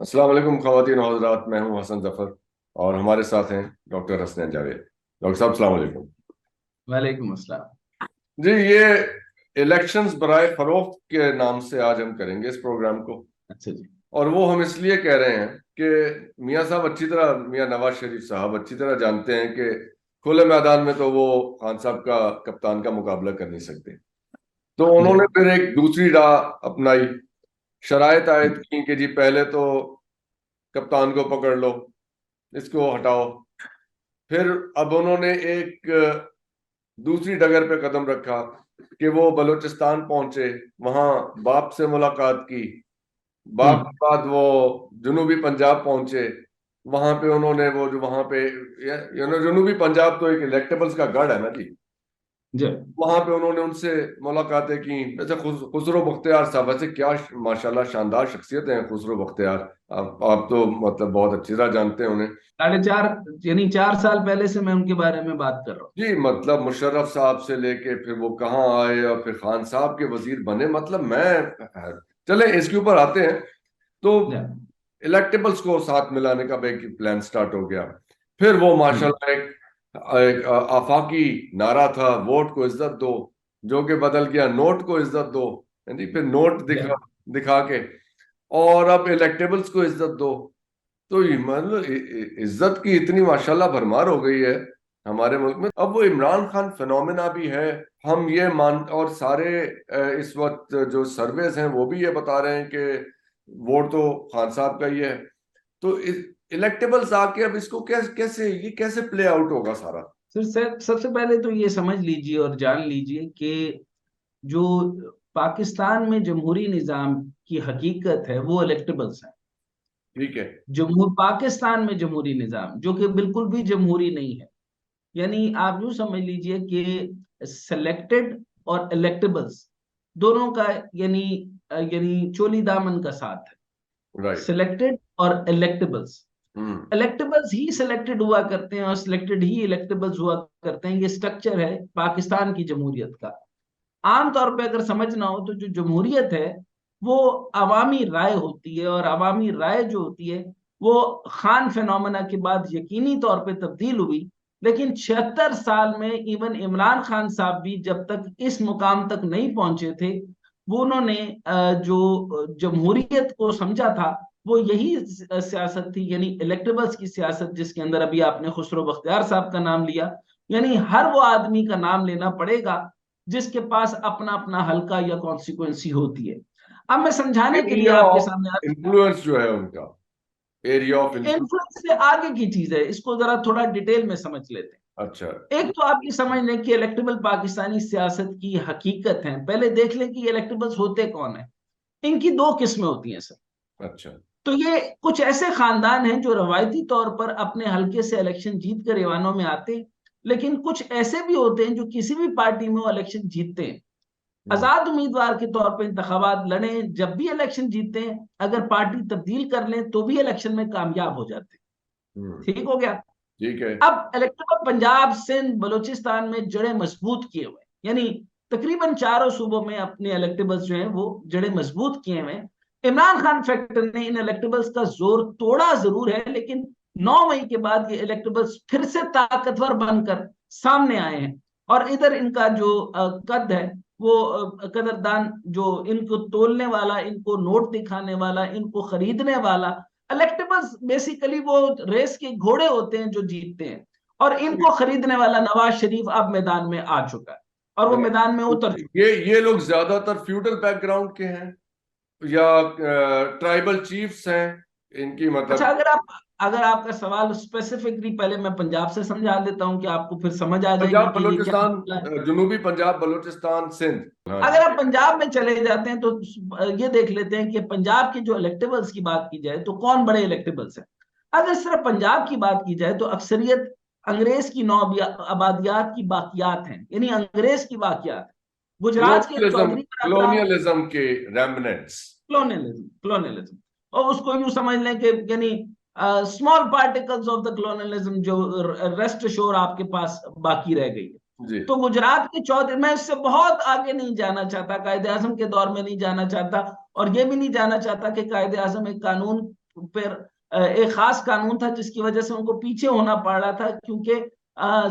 अस्सलाम वालेकुम ख़वातीन और हज़रात। मैं हूं हसन जफर और हमारे साथ हैं डॉक्टर हसनैन जावेद। डॉक्टर साहब अस्सलाम वालेकुम। वालेकुम अस्सलाम। जी, ये इलेक्शंस बराए फरोख्त के नाम से आज हम करेंगे इस प्रोग्राम को। अच्छा जी। और वो हम इसलिए कह रहे हैं कि मियाँ साहब अच्छी तरह, मियाँ नवाज शरीफ साहब अच्छी तरह जानते हैं कि खुले मैदान में तो वो खान साहब का, कप्तान का मुकाबला कर नहीं सकते। तो जी। उन्होंने फिर एक दूसरी राह अपनाई, शराइत आयद की कि जी पहले तो कप्तान को पकड़ लो, इसको हटाओ। फिर अब उन्होंने एक दूसरी डगर पे कदम रखा कि वो बलूचिस्तान पहुंचे, वहां बाप से मुलाकात की। बाप हम्म। के बाद वो जनूबी पंजाब पहुंचे, वहां पे उन्होंने वो जो वहां पे जनूबी पंजाब तो एक इलेक्टेबल्स का गढ़ है ना जी। जी। वहां पे उन्होंने उनसे मुलाकातें की। वैसे खुसरो बख्तियार साहब, वैसे क्या माशाल्लाह शानदार शख्सियत हैं खुसरो बख्तियार। आप तो मतलब बहुत अच्छी तरह जानते हैं उन्हें। 4.5 यानी 4 साल पहले से मैं उनके बारे में बात कर रहा हूँ। जी, मतलब मुशर्रफ साहब से लेके फिर वो कहाँ आए और फिर खान साहब के वजीर बने। मतलब मैं, चले इसके ऊपर आते हैं। तो जी। इलेक्टेबल्स को साथ मिलाने का एक प्लान स्टार्ट हो गया। फिर वो हम्म। माशाल्लाह एक आफाकी नारा था, वोट को इज्जत दो, जो कि बदल गया नोट को इज्जत दो। यानी फिर नोट जी। दिखा के, और अब इलेक्टेबल्स को इज्जत दो। तो ये मतलब इज्जत की इतनी माशाल्लाह भरमार हो गई है हमारे मुल्क में। अब वो इमरान खान फिनोमेना भी है। हम ये मान, और सारे इस वक्त जो सर्वेज हैं वो भी ये बता रहे हैं कि वोट तो खान साहब का ही है। तो इलेक्टेबल्स आके अब इसको कैसे प्ले आउट होगा सारा। सबसे पहले तो ये समझ लीजिए और जान लीजिए कि जो पाकिस्तान में जमहूरी निजाम की हकीकत है वो इलेक्टेबल्स है। ठीक है। जमहूर पाकिस्तान में जमहूरी निजाम जो कि बिल्कुल भी जमहूरी नहीं है। यानी आप यूं समझ लीजिए कि सेलेक्टेड और इलेक्टेबल्स दोनों का यानी यानी चोली दामन का साथ है। राइट। सिलेक्टेड और इलेक्टेबल्स, हम्म। इलेक्टेबल्स ही सिलेक्टेड हुआ करते हैं और सिलेक्टेड ही इलेक्टेबल्स हुआ करते हैं। ये स्ट्रक्चर है पाकिस्तान की जमहूरियत का। आमतौर पे अगर समझना हो तो जो जमहूरियत है वो अवामी राय होती है, और अवामी राय जो होती है वो खान फिनोमेना के बाद यकीनी तौर पे तब्दील हुई। लेकिन 76 साल में इवन इमरान खान साहब भी जब तक इस मुकाम तक नहीं पहुंचे थे, वो उन्होंने जो जमहूरियत को समझा था वो यही सियासत थी, यानी इलेक्टेबल्स की सियासत, जिसके अंदर अभी आपने खुसरो बख्तियार साहब का नाम लिया। यानी हर वो आदमी का नाम लेना पड़ेगा जिसके पास अपना अपना हल्का या कॉन्सिक्वेंसी होती है। अब मैं समझाने के लिए एरिया आपके ऑफ सामने इन्फ्लुएंस जो है उनका, एरिया ऑफ इन्फ्लुएंस। इन्फ्लुएंस से आगे की चीज है, इसको जरा थोड़ा डिटेल में समझ लेते अच्छा। हैं। एक तो आप ये समझ लें कि इलेक्टेबल पाकिस्तानी सियासत की हकीकत है। पहले देख लें कि इलेक्टेबल्स होते कौन है। इनकी दो किस्में होती हैं सर। अच्छा। तो ये कुछ ऐसे खानदान हैं जो रवायती तौर पर अपने हल्के से इलेक्शन जीत कर ईवानों में आते हैं, लेकिन कुछ ऐसे भी होते हैं जो किसी भी पार्टी में वो इलेक्शन जीतते हैं, हम्म। आजाद उम्मीदवार के तौर पर इंतखाबात लड़े, जब भी इलेक्शन जीतते हैं, अगर पार्टी तब्दील कर लें तो भी इलेक्शन में कामयाब हो जाते हम्म। हैं। ठीक हो गया। ठीक है। अब इलेक्टेबल पंजाब सिंध बलूचिस्तान में जड़ें मजबूत किए हुए, यानी तकरीबन चारों सूबों में अपने इलेक्टेबल्स जो हैं वो जड़ें मजबूत किए हुए हैं। इमरान खान फैक्टर ने इन इलेक्टेबल्स का जोर तोड़ा जरूर है, लेकिन 9 मई के बाद ये इलेक्टेबल्स फिर से ताकतवर बनकर सामने आए हैं। और इधर इनका जो कद है वो कदरदान, जो इनको तोलने वाला, इनको नोट दिखाने वाला, इनको खरीदने वाला, इलेक्टेबल्स बेसिकली वो रेस के घोड़े होते हैं जो जीतते हैं, और इनको खरीदने वाला नवाज शरीफ अब मैदान में आ चुका है और वो मैदान में उतर चुका ये लोग ज्यादातर फ्यूडल बैकग्राउंड के हैं या ट्राइबल चीफ्स हैं इनकी, है। अच्छा, मतलब। अगर आपका सवाल स्पेसिफिकली, पहले मैं पंजाब से समझा देता हूं कि आपको फिर समझ आ जाएगी पंजाब कि ये क्या बलूचिस्तान, मामला है। जनूबी पंजाब बलूचिस्तान सिंध। हाँ अगर जी। आप पंजाब में चले जाते हैं तो ये देख लेते हैं कि पंजाब के जो इलेक्टेबल्स की बात की जाए तो कौन बड़े इलेक्टेबल्स हैं। अगर सिर्फ पंजाब की बात की जाए तो अक्सरियत अंग्रेज की नौ आबादियात की बाकियात हैं, यानी अंग्रेज की बाकियात। गुजरात के कलोनियलिज्म, चौधरी बरादरान, कलोनियलिज्म के रेमनेंट्स। क्लोनियलिज्म, क्लोनियलिज्म, और उसको यूं समझ लें कि यानी स्मॉल पार्टिकल्स ऑफ द क्लोनियलिज्म जो रेस्ट शोर आपके पास बाकी रह गई है। जी। तो गुजरात के चौधरी, मैं इससे बहुत आगे नहीं जाना चाहता, कायदे आजम के दौर में नहीं जाना चाहता, और ये भी नहीं जाना चाहता कि कायदे आजम एक कानून पर एक खास कानून था जिसकी वजह से उनको पीछे होना पड़ रहा था, क्योंकि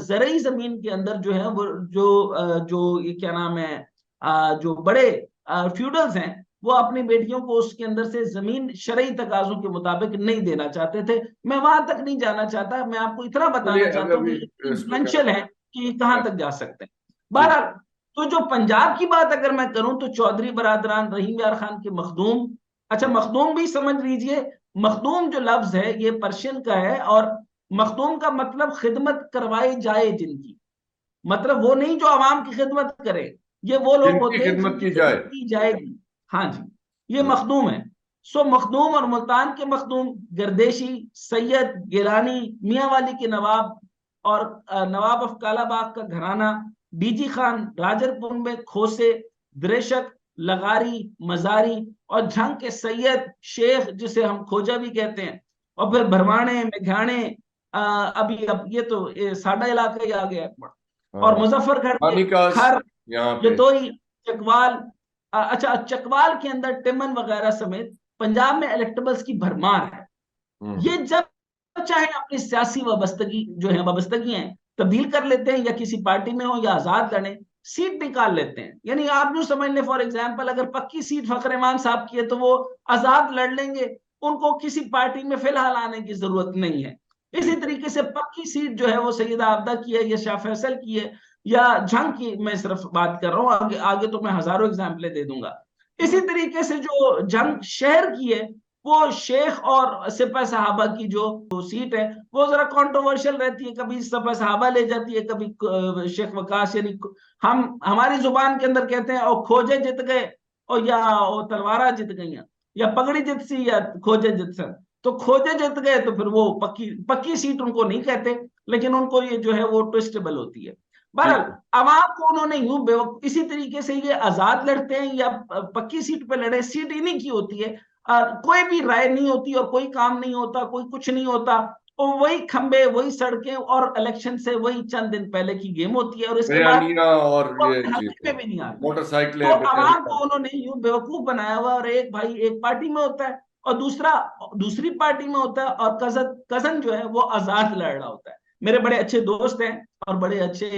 जरई जमीन के अंदर जो है वो जो ये क्या नाम है, जो बड़े फ्यूडल्स हैं वो अपनी बेटियों को उसके अंदर से जमीन शरई तकाजों के मुताबिक नहीं देना चाहते थे। मैं वहां तक नहीं जाना चाहता, मैं आपको इतना चलिए बताना अभी चाहता हूँ अभी कि इस पे क्या इन्फ्लुएंशियल है कि कहां तक जा सकते हैं। जी बहरहाल, तो जो पंजाब की बात अगर मैं करूं तो चौधरी बरादरान रहीम यार खान के मखदूम, अच्छा मखदूम भी समझ लीजिए, मखदूम जो लफ्ज है ये पर्शियन का है, और मखदूम का मतलब खिदमत करवाई जाए जिनकी, मतलब वो नहीं जो आवाम की खिदमत करे, ये वो लोग जिनकी होते हैं खिदमत जिनकी की जाए। खिदमत की जाएगी। हाँ जी, ये हम्म, मखदूम है। सो मखदूम और मुल्तान के मखदूम, गर्देशी, सैयद, गिलानी, मियाँ वाली के नवाब, और नवाब ऑफ कालाबाग का घराना, बीजी खान, राजरपुर में खोसे, द्रेशक, लगारी, मजारी, और झंग के सैयद, शेख जिसे हम खोजा भी कहते हैं, और फिर भरवाने, मेघाने, अभी अब ये तो साडा इलाका ही आ गया है, और हाँ मुजफ्फरगढ़ के हानिकास खर, यहाँ पे। जतोई, चकवाल, अच्छा चकवाल के अंदर टिमन वगैरह समेत पंजाब में इलेक्टेबल्स की भरमार है। हम्म, ये जब चाहे अपनी सियासी वाबस्तगी जो है वाबस्तगी है तब्दील कर लेते हैं, या किसी पार्टी में हो या आजाद लड़े, सीट निकाल लेते हैं। यानी आप यूं समझ लें, फॉर एग्जाम्पल अगर पक्की सीट फखर इमाम साहब की है तो वो आजाद लड़ लेंगे, उनको किसी पार्टी में फिलहाल आने की जरूरत नहीं है। इसी ठीक है। तरीके से पक्की सीट जो है वो सैयद आबदा की है या शाह फैसल की है या जंग की, मैं सिर्फ बात कर रहा हूँ, आगे आगे तो मैं हजारों एग्जाम्पलें दे दूंगा। इसी हम्म, तरीके से जो जंग शहर की है, वो शेख और सिपह सहाबा की जो सीट है वो जरा कंट्रोवर्शियल रहती है, कभी सिपह सहाबा ले जाती है, कभी शेख वकास, यानी हम हमारी जुबान के अंदर कहते हैं और खोजे जित गए, और या वो तलवारा जित गई, या पगड़ी जित सी, या खोजे जित सन। तो खोजे जित गए तो फिर वो पक्की पक्की सीट उनको नहीं कहते, लेकिन उनको ये जो है वो ट्विस्टेबल होती है। बहरहाल, ठीक है। अवाम को उन्होंने यूं इसी तरीके से ये आजाद लड़ते हैं या पक्की सीट पे लड़े, सीट इन्हीं की होती है, कोई भी राय नहीं होती और कोई काम नहीं होता, कोई कुछ नहीं होता, और वही खंबे, वही सड़कें, और इलेक्शन से वही चंद दिन पहले की गेम होती है, और इसके बाद बयानिया और वो ये अपने हल्के चीजें, में भी नहीं आते। तो मोटरसाइकिलें, आवाम बयानिया। को उन्होंने यूं बेवकूफ बनाया हुआ, और एक भाई एक पार्टी में होता है और दूसरा दूसरी पार्टी में होता है, और कजन कजन जो है वो आजाद लड़ रहा होता है। मेरे बड़े अच्छे दोस्त हैं और बड़े अच्छे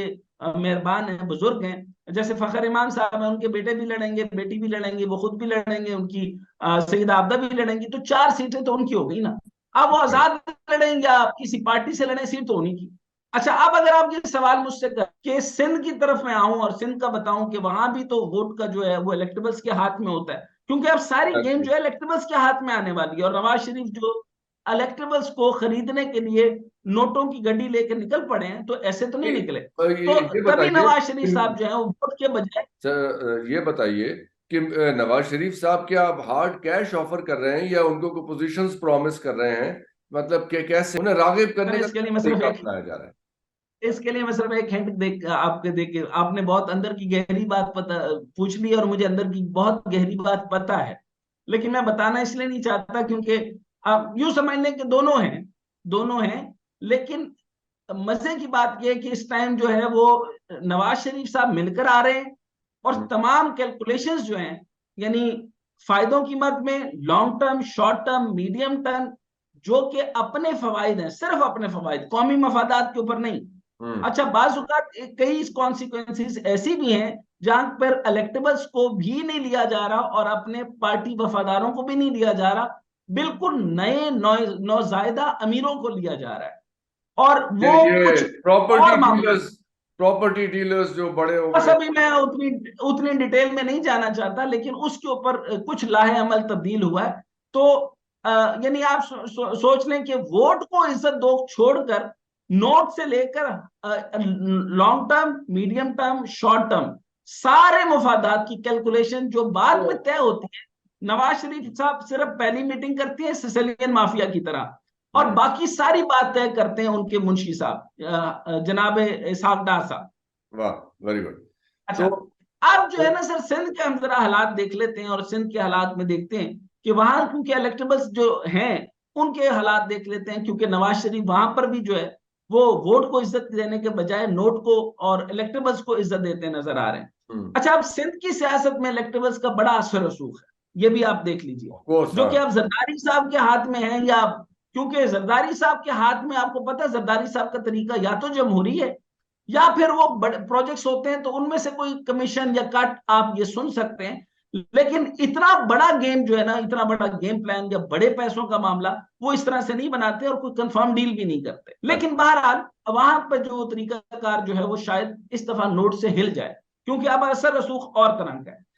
मेहरबान हैं, बुजुर्ग हैं, जैसे फखर इमाम साहब हैं, उनके बेटे भी लड़ेंगे, बेटी भी लड़ेंगे, वो खुद भी लड़ेंगे, उनकी सईदा आबदा भी लड़ेंगी, तो 4 सीटें तो उनकी हो गई ना। अब वो आजाद लड़ेंगे या किसी पार्टी से लड़े, सीट तो होनी की। अच्छा, अब अगर आप ये सवाल मुझसे कर कि सिंध की तरफ मैं आऊं और सिंध का बताऊं कि वहां भी तो वोट का जो है वो इलेक्टेबल्स के हाथ में होता है, क्योंकि अब सारी गेम जो है इलेक्टेबल्स के हाथ में आने वाली है, और नवाज शरीफ जो इलेक्टेबल्स को खरीदने के लिए नोटों की गड्डी लेकर निकल पड़े हैं, तो ऐसे तो नहीं निकले। तो ये तभी बताइए नवाज शरीफ साहब जो है वो वोट के बजाय, ये बताइए कि नवाज शरीफ साहब क्या आप हार्ड कैश ऑफर कर रहे हैं या उनको को पोजीशंस प्रॉमिस कर रहे हैं? मतलब कि कैसे उन्हें रागिब सर करने का इसके लिए मैं सिर्फ तरीका एक अपनाया जा रहा है? इसके लिए मैं सिर्फ एक हिंट देख आपके देख के, आपने बहुत अंदर की गहरी बात पता पूछ ली, और मुझे अंदर की बहुत गहरी बात पता है, लेकिन मैं बताना इसलिए नहीं चाहता क्योंकि आप यूं समझ लें कि दोनों हैं, लेकिन मजे की बात यह है कि इस टाइम जो है वो नवाज शरीफ साहब मिलकर आ रहे हैं, और हम्म, तमाम कैलकुलेशंस जो हैं, यानी फायदों की मद में long term, short term, medium term, जो कि अपने फवायद हैं, सिर्फ अपने फवायद, कौमी मफादात के ऊपर नहीं। हम्म, अच्छा, बाजुकात कई कॉन्सिक्वेंसेस ऐसी भी हैं जहां पर इलेक्टेबल्स को भी नहीं लिया जा रहा और अपने पार्टी वफादारों को भी नहीं लिया जा रहा, बिल्कुल नए नौजायदा अमीरों को लिया जा रहा है, और वो ये कुछ प्रॉपर्टी और मामला। डीलर्स, प्रॉपर्टी डीलर्स जो बड़े हो बस गए। अभी मैं उतनी उतनी डिटेल में नहीं जाना चाहता, लेकिन उसके ऊपर कुछ लाहे अमल तब्दील हुआ है। तो यानी आप सोच लें कि वोट को इज्जत दो छोड़कर, नोट से लेकर long term, medium term, short term, सारे मुफादात की कैलकुलेशन जो बाद तो में तय होती है, नवाज शरीफ साहब सिर्फ पहली मीटिंग करती है सिसिलियन माफिया की तरह, और हम्म, बाकी सारी बात तय करते हैं उनके मुंशी साहब, जनाब इसहाक डार साहब। वाह, वेरी गुड। अच्छा, तो अब जो है ना सर, सिंध के हम जरा हालात देख लेते हैं, और सिंध के हालात में देखते हैं कि वहां क्योंकि इलेक्टेबल्स जो हैं उनके हालात देख लेते हैं, क्योंकि नवाज शरीफ वहां पर भी जो है वो वोट को इज्जत देने के बजाय नोट को और इलेक्टेबल्स को इज्जत देते नजर आ रहे हैं। हम्म, अच्छा, अब सिंध की सियासत में इलेक्टेबल्स का बड़ा असर रसूख है, ये भी आप देख लीजिए, कोर्स जो कि अब जरदारी साहब के हाथ में है। या क्योंकि जरदारी साहब के हाथ में, आपको पता है जरदारी साहब का तरीका या तो जमहूरी है, या फिर वो बड़े प्रोजेक्ट्स होते हैं तो उनमें से कोई कमीशन या कट आप ये सुन सकते हैं। लेकिन इतना बड़ा गेम जो है ना, इतना बड़ा गेम प्लान या बड़े पैसों का मामला, वो इस तरह से नहीं बनाते और कोई कंफर्म डील भी नहीं करते। लेकिन बहरहाल वहां पर जो तरीकाकार जो है वो शायद इस दफा नोट से हिल जाए, क्योंकि अब असर रसूख और तरह का है।